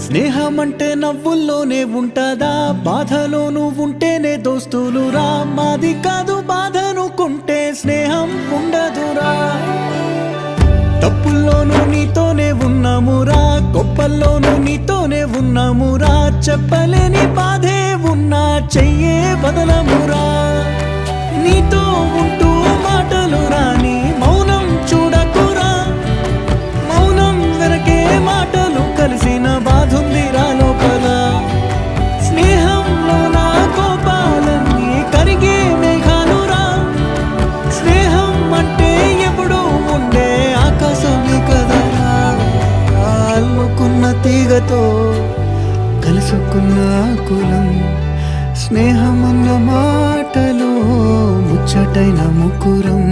స్నేహమంటే నవ్వుల్లోనే ఉంటదా, బాధలోనూ ఉంటేనే దోస్తులురా. మాది కాదు బాధనుకుంటే స్నేహం ఉండదురా. తప్పుల్లోనూ నీతోనే ఉన్నామురా, గొప్పల్లోనూ నీతోనే ఉన్నామురా. చెప్పలేని బాధే ఉన్నా చెయ్యే బదలమురా. నీతో ఉంటూ మాటలు రాని మౌనం చూడకురా. మౌనం వెనకే మాటలు కలిసిన బాధుందిరా లోపల. స్నేహంలో నా కోపాలన్నీ కరిగే మేఘాలురా. స్నేహం అంటే ఎప్పుడూ ఉండే ఆకాశమే కదరా. అల్లుకున్న తీగతో కలుసుకున్న కులం. స్నేహమన్న మాటలో ముచ్చటైన ముకురం.